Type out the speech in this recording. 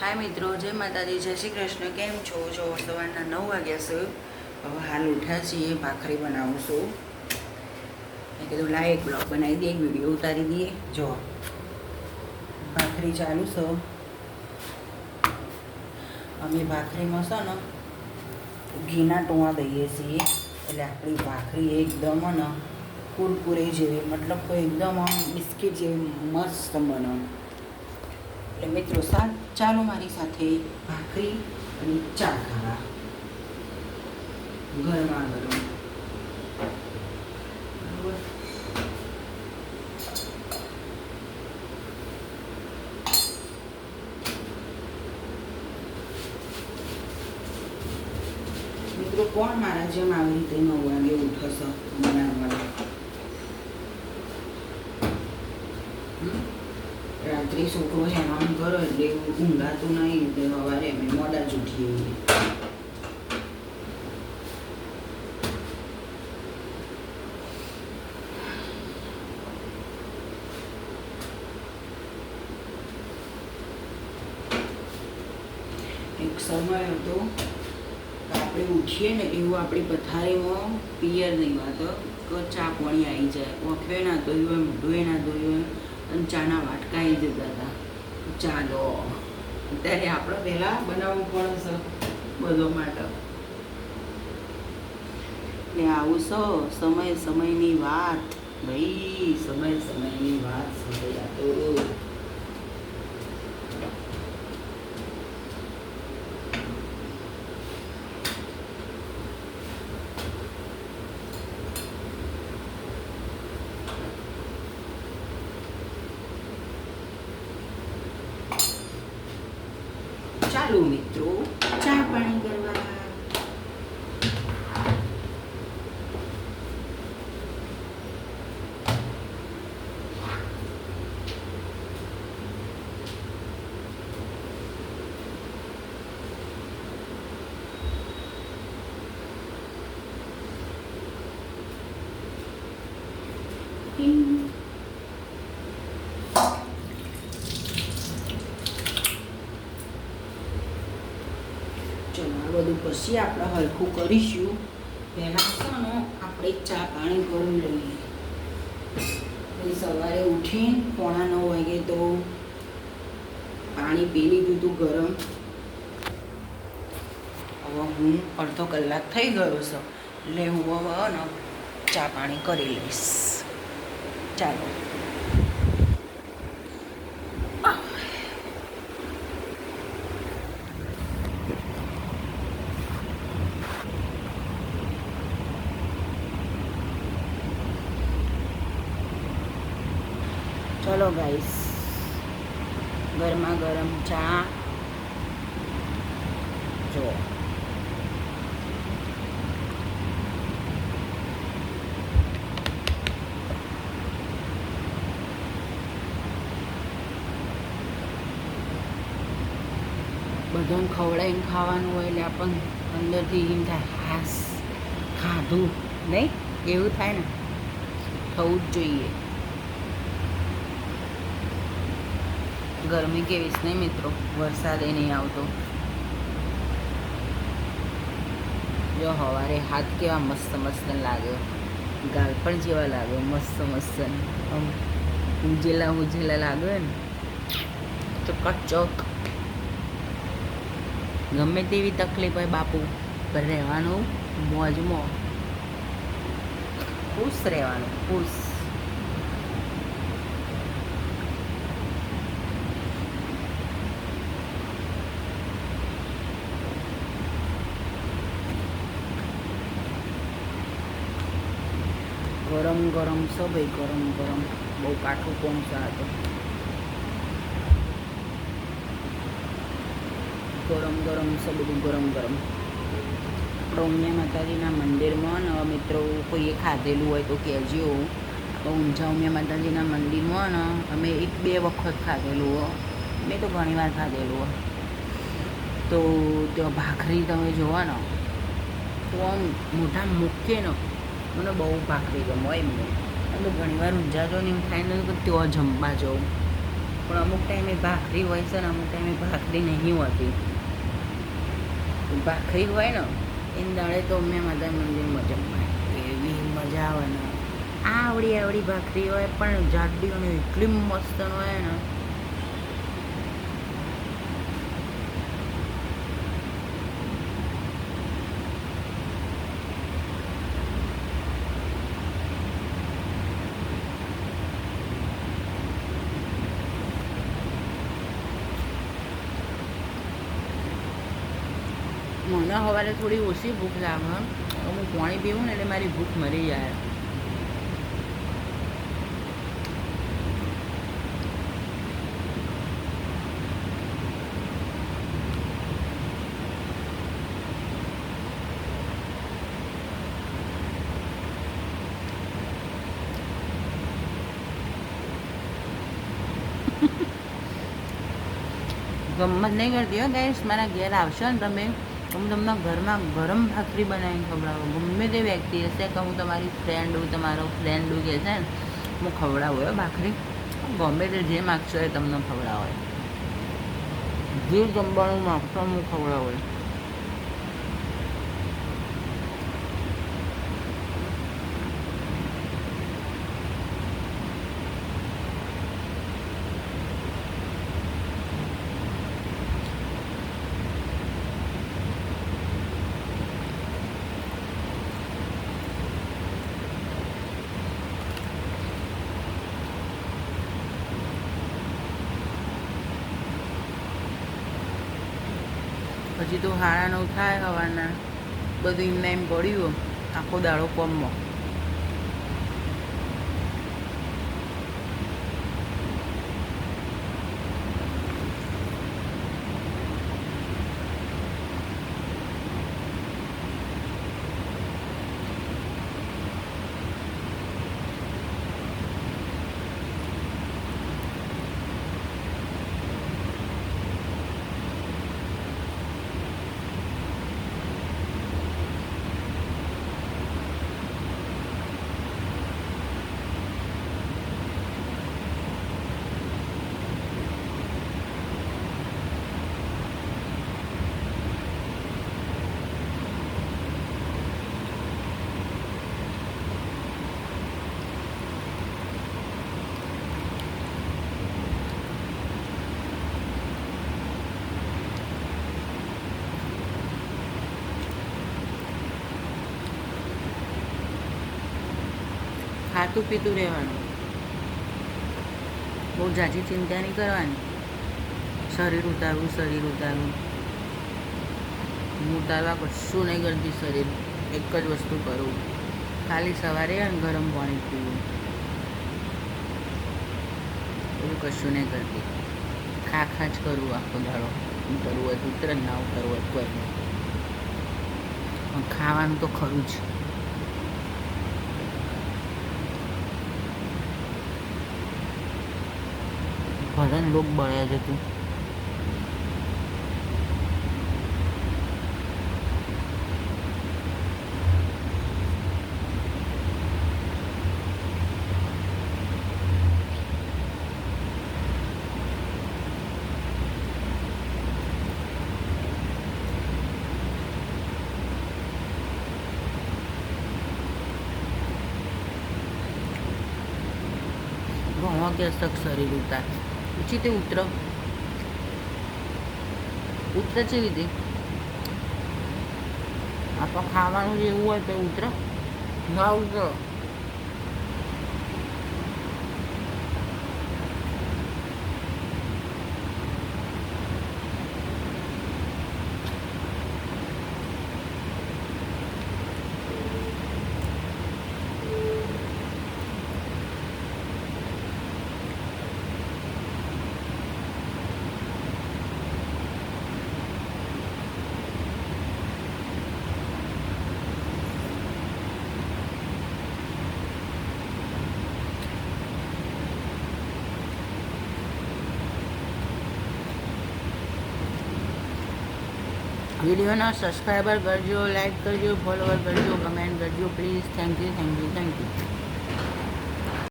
હાય મિત્રો, જય માતાજી, જય શ્રી કૃષ્ણ. કેમ છો? જો સવારના 9 વાગ્યા છે. હવે હાલ ઉઠ્યા છીએ, ભાખરી બનાવું છું. મેં કીધું લાય એક બ્લોગ બનાવી દઈએ, એક વિડીયો ઉતારી દઈએ. જો ભાખરી ચાલુ છે. અમે ભાખરીમાં છે ને ઘીના ટોણા દઈએ છીએ, એટલે આપણી ભાખરી એકદમ ને કુરકુરે જેવી, મતલબ કોઈ એકદમ બિસ્કિટ જેવી મસ્ત બને. એટલે મિત્રો ચાલો મારી સાથે ભાખરી અને ચા ખાવા ગરમા ગરમ. બરાબર. મિત્રો કોણ મારા જેમ આવી રીતે 9 વાગે ઉઠશે બનાવવા? રાત્રે છોકરો હેરાન કરો એટલે ઊંઘાતું નહીં, એટલે સવારે અમે મોડા જ ઉઠીએ. એક સમય હતો આપણે ઉઠીએ ને એવું આપણી પથારીમાં પિયરની વાત કે ચા પાણી આવી જાય, ઓખે ના ધોયું હોય, મોઢું ના ધોયું હોય, અને ચાના વાટકા આવી જતા હતા. ચાલો અત્યારે આપણે પહેલાં બનાવવું પડે છે બધો માટે. એટલે આવું સમય સમયની વાત ભાઈ, સમયની વાત સમય તો ચાલો મિત્રો ચા પાણી કરવા. બધું પછી આપણે હલકું કરીશું. પહેલાં છે ને આપણે ચા પાણી કરી લઈએ. પછી સવારે ઉઠીને 8:45 વાગે તો પાણી પી લીધું હતું ગરમ. હવે હું અડધો કલાક થઈ ગયો છે, એટલે હું હવે ને ચા પાણી કરી લઈશ. ચાલો. ચલો ગાઈસ, ગરમા ગરમ ચા. જો બધાને ખવડાવીને ખાવાનું હોય એટલે આપણને અંદરથી એમ થાય હાસ ખાધું નહીં, એવું થાય ને, થવું જ જોઈએ. ગરમી કેવી છે નહીં મિત્રો, વરસાદ નહીં આવતો. જો સવારે હાથ કેવા મસ્ત મસ્ત લાગે, ગાલ પણ જેવા લાગે મસ્ત મસ્ત, આમ ઉજેલા લાગે ને, ચકચક. ગમે તેવી તકલીફ હોય બાપુ, પર રહેવાનું મોજમાં, ખુશ રહેવાનું, ખુશ. ગરમ ગરમ છે ભાઈ, ગરમ ગરમ. બહુ કાઠું કોણ છે આ તો. ગરમ ગરમ છે બધું, ગરમ ગરમ. આપણે ઉમિયા માતાજીના મંદિરમાં ને મિત્રો કોઈએ ખાધેલું હોય તો કહેજો. તો ઊંઝા ઉમિયા માતાજીના મંદિરમાં ને અમે 1-2 વખત ખાધેલું હોય. મેં તો ઘણી વાર ખાધેલું હોય. તો ત્યાં ભાખરી તમે જોવો ને તો આમ મોઢા મૂકે ને, મને બહુ ભાખરી ગમે એમને. તો ઘણી વાર ઊંઝા જો ને એમ થાય ને કે ત્યાં જમવા જાઉં. પણ અમુક ટાઈમે ભાખરી હોય છે ને અમુક ટાઈમે ભાખરી નહીં હોતી. ભાખરી હોય ને એની દાડે તો અમે માતા મંદિરમાં જમવા એવી મજા આવે ને. આવડી આવડી ભાખરી હોય પણ જાડી અને એટલી મસ્ત હોય ને. મને સવારે થોડી ઓછી ભૂખ લાગે. હું પાણી પીવું ને એટલે મારી ભૂખ મરી જાય. ગમત નહીં કરતી હો ગાઈસ. મારા ઘેર આવશો ને તમે, હું તમને ઘરમાં ગરમ ભાખરી બનાવીને ખવડાવું. ગમે તે વ્યક્તિ હશે કે હું તમારી ફ્રેન્ડ હું તમારો ફ્રેન્ડ હું કહે છે ને હું ખવડાવું હો ભાખરી. ગમે તે જે માગશો એ તમને ખવડાવે. જે જમવાનું માગશો હું ખવડાવું. હજી તો 9:30 થાય સવારના. બધું એમને એમ પડ્યું આખો દાડો કોમમાં. ખાતું પીતું રહેવાનું. બહુ ઝાઝી ચિંતા નહીં કરવાની. શરીર ઉતારવું શરીર ઉતારવું. હું ઉતારવા કશું નહીં કરતી શરીર. એક જ વસ્તુ કરું, ખાલી સવારે ગરમ પાણી પીવું. એવું કશું નહીં કરતી. ખા જ કરવું આખો દાડો. ઉતરવું હોય તો ઉતર, ના ઉતરવું હોય કોઈ નહીં. ખાવાનું તો ખરું જ. ભજન લોક બળ્યા છે તું. ઘણો કે સક શરીર ઉતાર ઉચી તે ઉતર છે લીધી. આપણે ખાવાનું જેવું હોય તો ઉતર ના ઉતર. વિડીયોના સબસ્ક્રાઈબર કરજો, લાઈક કરજો, ફોલોવર કરજો, કમેન્ટ કરજો પ્લીઝ. Thank you.